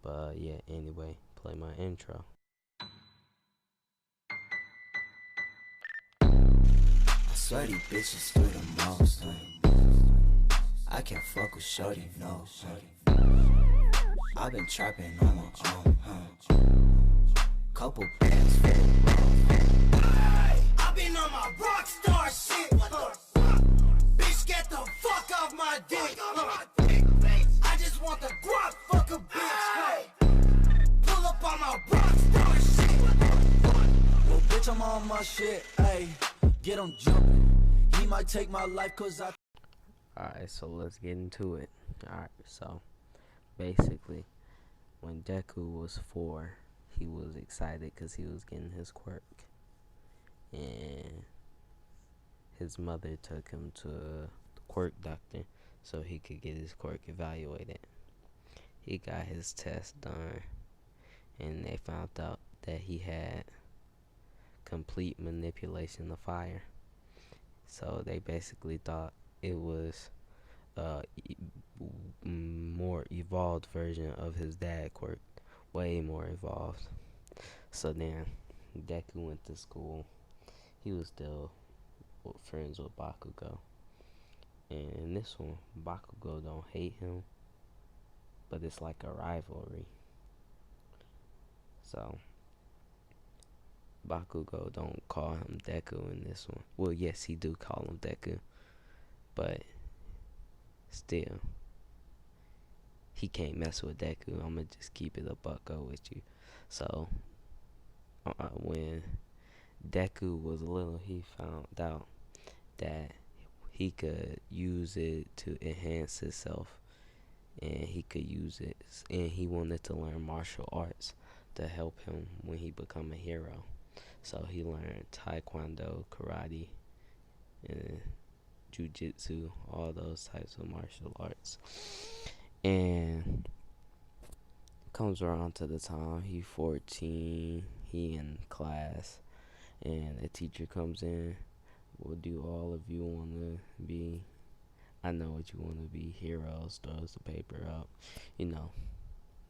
But yeah, anyway, play my intro. I swear these bitches do the most. I can't fuck with shorty, no. I've been trapping on my own, couple bands for the road. I've been on my rock star shit. What the fuck? Bitch, get the fuck off my dick. I just want the guap, fuck a bitch. Pull up on my rock star shit. What the fuck? Well, bitch, I'm on my shit. Ayy, get him jumping. He might take my life cause I. Alright, so let's get into it. Alright, so basically, when Deku was 4, he was excited because he was getting his quirk. And his mother took him to the quirk doctor so he could get his quirk evaluated. He got his test done, and they found out that he had complete manipulation of fire. So they basically thought it was a more evolved version of his dad quirk, way more evolved. So then Deku went to school. He was still friends with Bakugo, and in this one, Bakugo don't hate him, but it's like a rivalry. So Bakugo don't call him Deku in this one. Well, yes, he do call him Deku, but still, he can't mess with Deku. I'ma just keep it a bucko with you. So when Deku was little, he found out that he could use it to enhance himself, and he could use it, and he wanted to learn martial arts to help him when he become a hero. So he learned taekwondo, karate, and jujitsu, all those types of martial arts. And comes around to the time he 14, he in class, and a teacher comes in. Well, do all of you want to be? I know what you want to be. Heroes, throws the paper up, you know,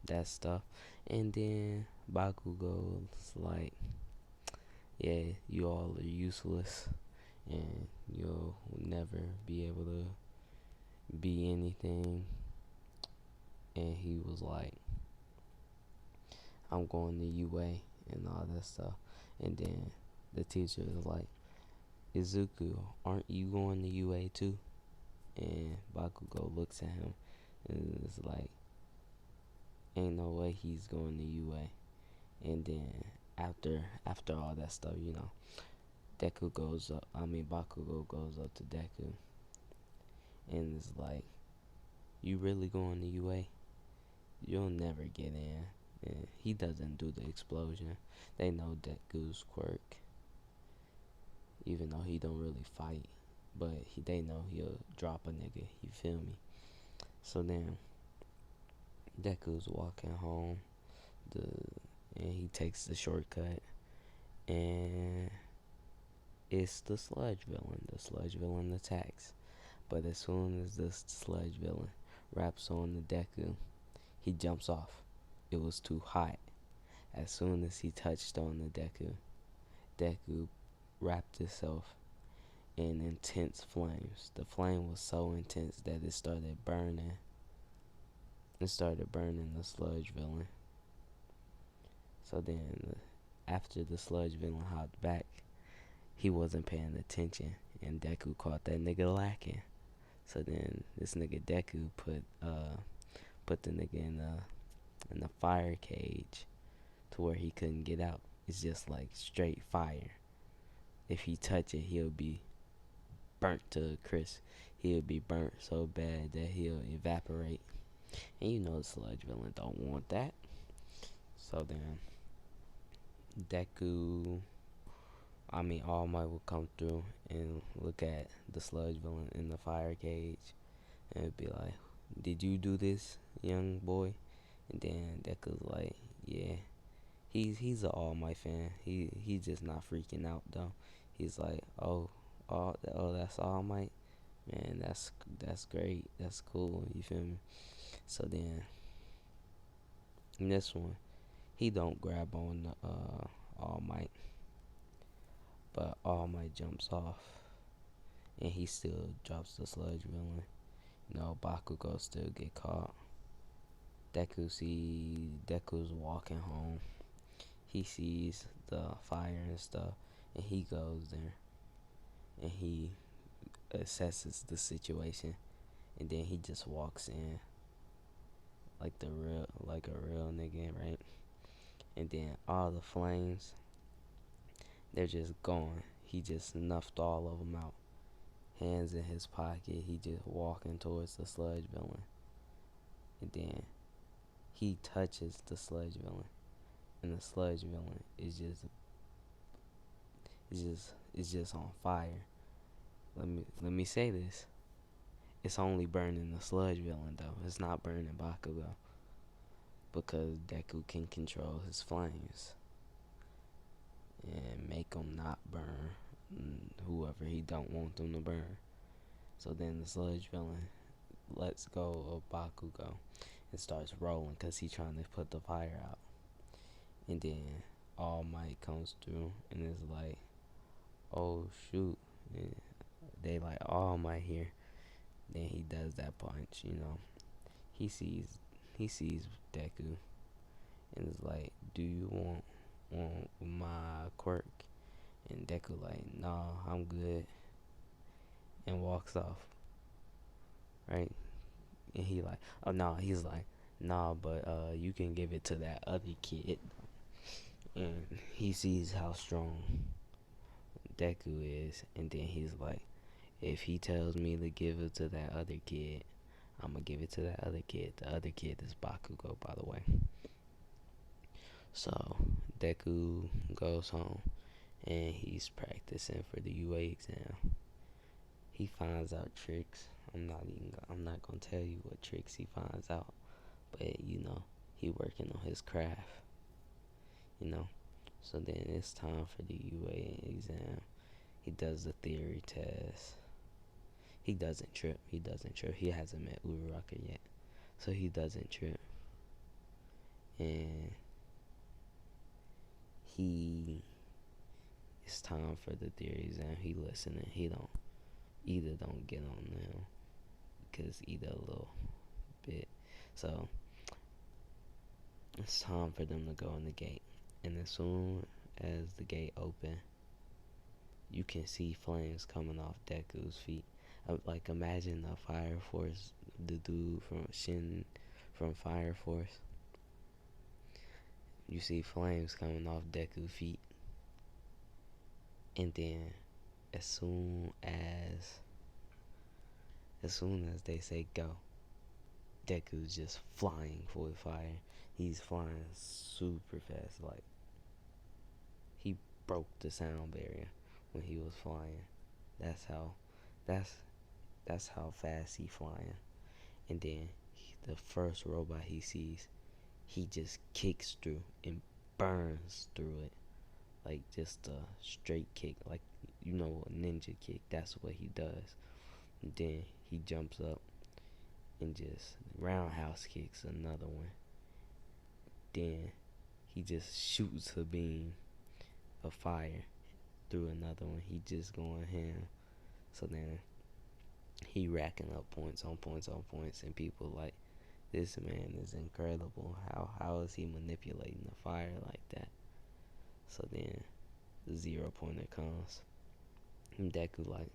that stuff. And then Bakugo's like, yeah, you all are useless, and you'll never be able to be anything. And he was like, I'm going to UA and all that stuff. And then the teacher was like, Izuku, aren't you going to UA too? And Bakugo looks at him and is like, ain't no way he's going to UA. And then after all that stuff, Bakugo goes up to Deku and is like, you really going to UA? You'll never get in. And he doesn't do the explosion. They know Deku's quirk, even though he don't really fight, but they know he'll drop a nigga. You feel me? So then Deku's walking home, and he takes the shortcut, and it's the sludge villain. The sludge villain attacks, but as soon as the sludge villain wraps on the Deku, he jumps off. It was too hot. As soon as he touched on the Deku wrapped itself in intense flames. The flame was so intense that it started burning. It started burning the sludge villain. So then, after the sludge villain hopped back, he wasn't paying attention, and Deku caught that nigga lacking. So then, this nigga Deku put the nigga in the fire cage to where he couldn't get out. It's just like straight fire. If he touch it, he'll be burnt to a crisp. He'll be burnt so bad that he'll evaporate. And you know the sludge villain don't want that. So then All Might will come through and look at the sludge villain in the fire cage and it'd be like, did you do this, young boy? And then Deku's like, yeah. He's an All Might fan. He's just not freaking out though. He's like, that's All Might, man. That's great. That's cool. You feel me? So then In this one, he don't grab on the All Might, but All Might jumps off, and he still drops the sludge villain. Bakugo still get caught. Deku's walking home. He sees the fire and stuff, and he goes there, and he assesses the situation, and then he just walks in like a real nigga, right? And then all the flames, they're just gone. He just snuffed all of them out. Hands in his pocket, he just walking towards the sludge villain, and then he touches the sludge villain, and the sludge villain is just on fire. Let me say this. It's only burning the sludge villain though. It's not burning Bakugo, because Deku can control his flames and make them not burn whoever he don't want them to burn. So then the sludge villain lets go of Bakugo and starts rolling because he's trying to put the fire out. And then All Might comes through and is like, oh shoot. And they like, All Might here. Then he does that punch. He sees Deku and is like, do you want my quirk? And Deku like, nah, I'm good, and walks off. Right? And he like, oh no, he's like, nah, but you can give it to that other kid. And he sees how strong Deku is, and then he's like, if he tells me to give it to that other kid, I'm gonna give it to that other kid. The other kid is Bakugo, by the way. So Deku goes home and he's practicing for the UA exam. He finds out tricks. I'm not gonna tell you what tricks he finds out, but he working on his craft. So then it's time for the UA exam. He does the theory test. He doesn't trip. He hasn't met Uraraka yet, so he doesn't trip. And it's time for the theory exam. He listening. He don't get on them, because either a little bit. So it's time for them to go in the gate. And as soon as the gate open, you can see flames coming off Deku's feet. Like, imagine the Fire Force, the dude from Shin from Fire Force. You see flames coming off Deku's feet. And then as soon as they say go, Deku's just flying for the fire. He's flying super fast, like he broke the sound barrier when he was flying. That's how fast he flying. And then the first robot he sees, he just kicks through and burns through it, like just a straight kick, like a ninja kick. That's what he does. And then he jumps up and just roundhouse kicks another one. Then he just shoots a beam of fire through another one. He just going ham. So then he racking up points on points on points, and people like, this man is incredible. How is he manipulating the fire like that? So then the 0-pointer comes, and Deku like,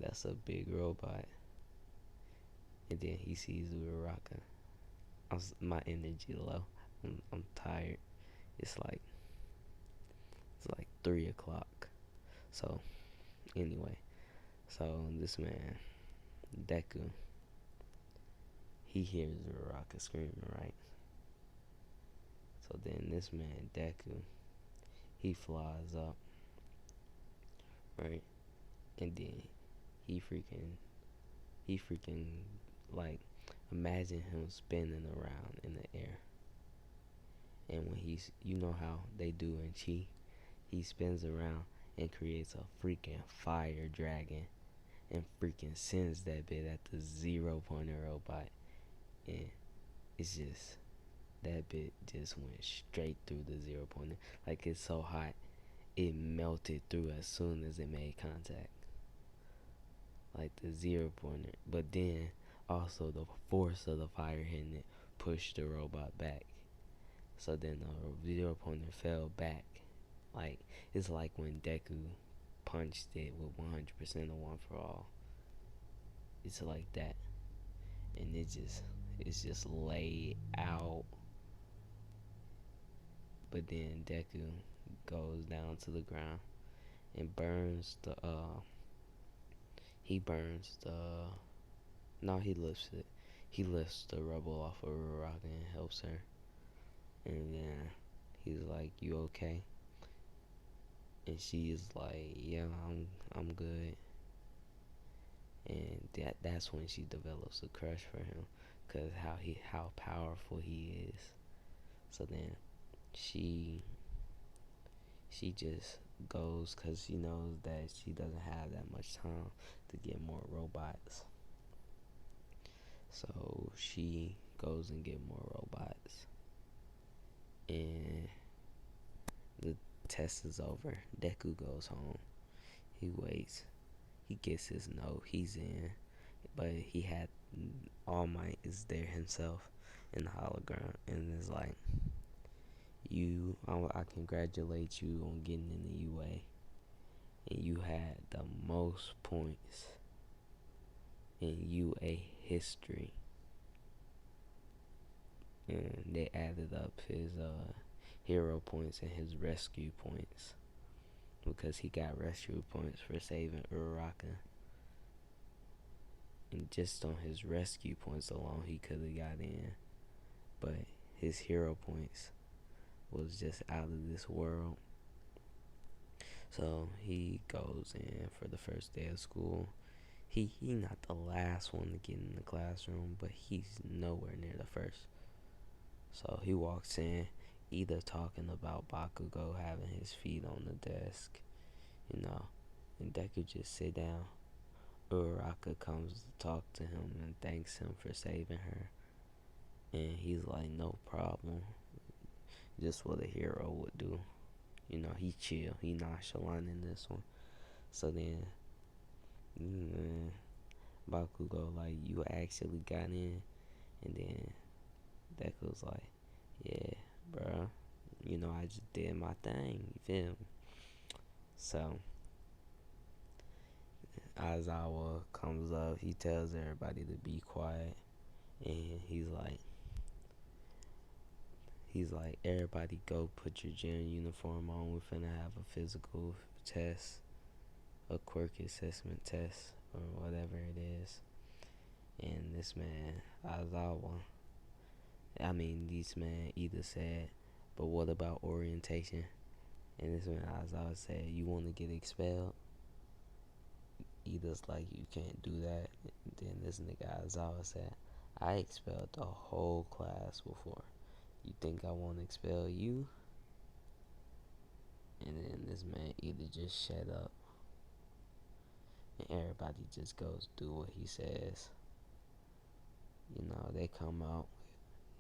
that's a big robot. And then he sees Uraraka. My energy low. I'm tired. It's like 3 o'clock. So anyway, this man Deku, he hears Uraraka screaming, right? So then this man Deku, he flies up, right? And then he freaking like, imagine him spinning around in the air. And when you know how they do in Chi, he spins around and creates a freaking fire dragon and freaking sends that bit at the 0-pointer robot. And it's just that bit just went straight through the 0 pointer. Like it's so hot, it melted through as soon as it made contact. Like the 0 pointer. But then also the force of the fire hitting it pushed the robot back. So then the 0 pointer fell back. Like it's like when Deku punched it with 100% of One For All. It's like that, and it's just laid out. But then Deku goes down to the ground and burns the he burns the no he lifts it. He lifts the rubble off of Uraraka and helps her. And then he's like, "You okay?" And she's like, "Yeah, I'm good." And that's when she develops a crush for him, cause how powerful he is. So then she she just goes because she knows that she doesn't have that much time to get more robots. So she goes and get more robots, and the test is over. Deku goes home. He waits. He gets his note. He's in, but he had All Might is there himself in the hologram, and is like, I congratulate you on getting in the UA, and you had the most points in UA history. And they added up his hero points and his rescue points, because he got rescue points for saving Uraraka. And just on his rescue points alone, he could have got in. But his hero points was just out of this world. So he goes in for the first day of school. He not the last one to get in the classroom, but he's nowhere near the first. So he walks in, either talking about Bakugo having his feet on the desk, and Deku just sit down. Uraraka comes to talk to him and thanks him for saving her. And he's like, "No problem." Just what a hero would do. He chill. He nonchalant in this one. So then, Bakugo like, "You actually got in?" And then Deku's like, "Yeah, bro. I just did my thing. You feel me?" So Aizawa comes up. He tells everybody to be quiet, and he's like, "Everybody go put your gym uniform on. We're finna have a physical test, a quirk assessment test, or whatever it is." And this man, Aizawa, this man either said, "But what about orientation?" And this man, Aizawa, said, "You want to get expelled?" Either's like, "You can't do that." And then this nigga, Aizawa, said, "I expelled the whole class before. You think I want to expel you?" And then this man either just shut up, and everybody just goes do what he says. They come out.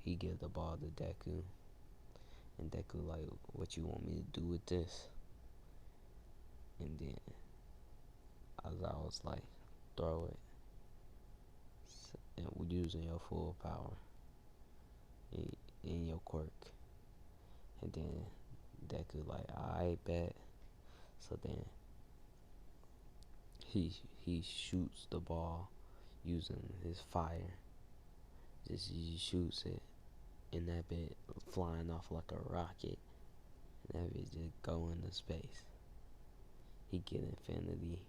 He gives the ball to Deku, and Deku like, "What you want me to do with this?" And then Aizawa's like, "Throw it, and using your full power in your quirk." And then Deku like, "I bet." So then he shoots the ball using his fire. Just he shoots it, and that bit flying off like a rocket. And that bit just go into space. He get infinity.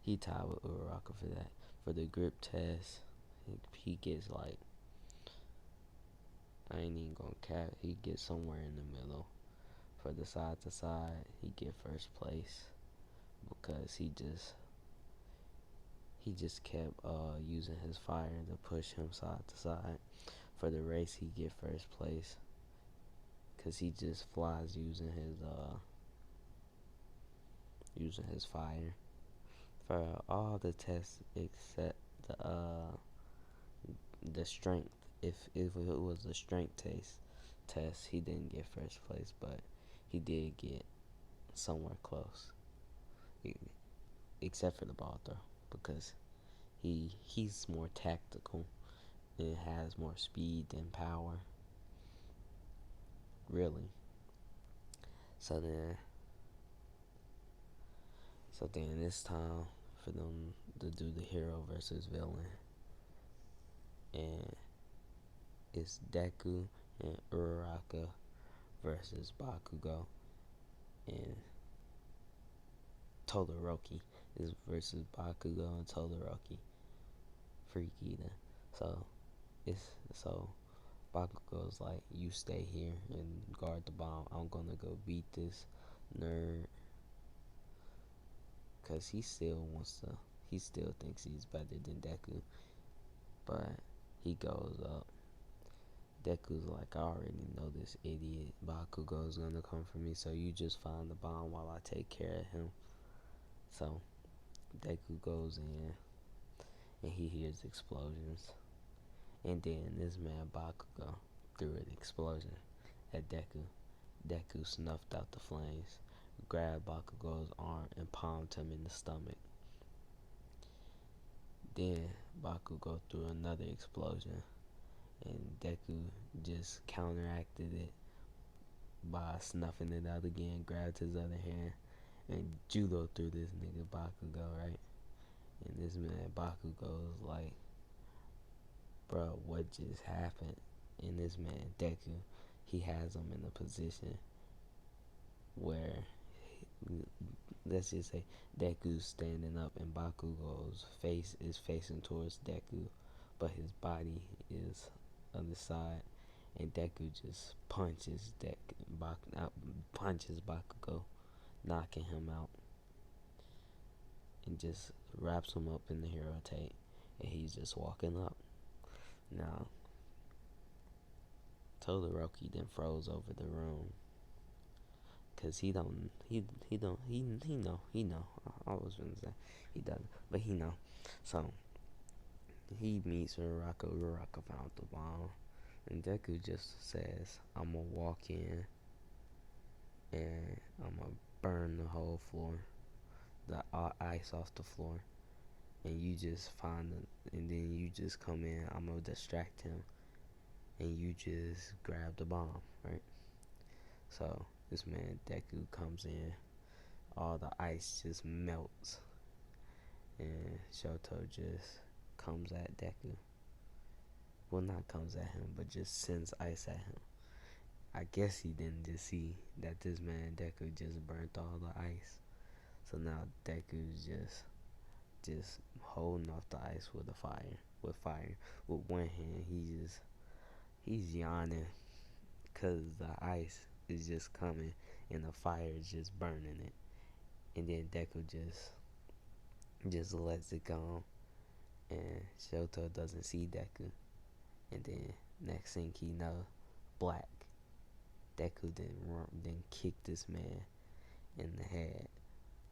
He tied with Uraraka for that. For the grip test, he gets like, I ain't even gonna cap. He gets somewhere in the middle. For the side to side, he get first place, because he just kept using his fire to push him side to side. For the race, he get first place, because he just flies using his fire. For all the tests except the strength, if it was a strength test, test. He didn't get first place, but he did get somewhere close, e- except for the ball throw, because he's more tactical and has more speed than power, really. So then, it's time for them to do the hero versus villain, and it's Deku and Uraraka versus Bakugo, and Todoroki is versus Bakugo and Todoroki. Freaky. So it's so Bakugo's like, you stay here and guard the bomb. I'm gonna go beat this nerd, cause he still wants to. He still thinks he's better than Deku, but he goes up. Deku's like, I already know this idiot Bakugo's gonna come for me, so you just find the bomb while I take care of him. So Deku goes in and he hears explosions. And then this man Bakugo threw an explosion at Deku. Deku snuffed out the flames, grabbed Bakugo's arm, and palmed him in the stomach. Then Bakugo threw another explosion, and Deku just counteracted it by snuffing it out again, grabbed his other hand, and judo threw this nigga Bakugo, right? And this man Bakugo was like, bro, what just happened? And this man Deku, he has him in a position where, let's just say, Deku's standing up and Bakugo's face is facing towards Deku, but his body is on the side, and Deku just punches Bakugo, knocking him out, and just wraps him up in the hero tape, and he's just walking up. Now, Todoroki then froze over the room, cause he don't, he know. I was gonna say he doesn't, but he know. So he meets Uraraka. Uraraka found the bomb, and Deku just says, "I'm gonna walk in and I'm gonna burn the whole floor, the ice off the floor, and you just find it, and then you just come in. I'm gonna distract him, and you just grab the bomb, right?" So this man Deku comes in, all the ice just melts, and Shoto just comes at Deku. Well, not comes at him, but just sends ice at him. I guess he didn't just see that this man Deku just burnt all the ice. So now Deku's just holding off the ice with fire. With one hand, he's yawning, cause the ice is just coming and the fire is just burning it. And then Deku just lets it go, and Shoto doesn't see Deku. And then next thing he know, black. Deku then kick this man in the head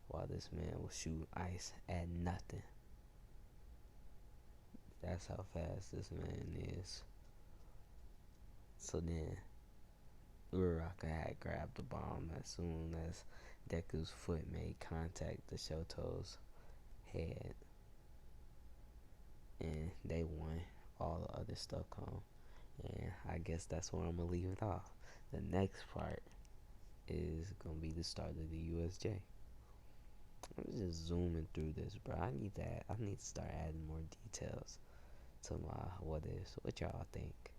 while this man was shooting ice at nothing. That's how fast this man is. So then Uraraka had grabbed the bomb as soon as Deku's foot made contact with Shoto's head, and they won. All the other stuff come, and I guess that's where I'm gonna leave it off. The next part is gonna be the start of the USJ. I'm just zooming through this, bro. I need to start adding more details to my what is. What y'all think?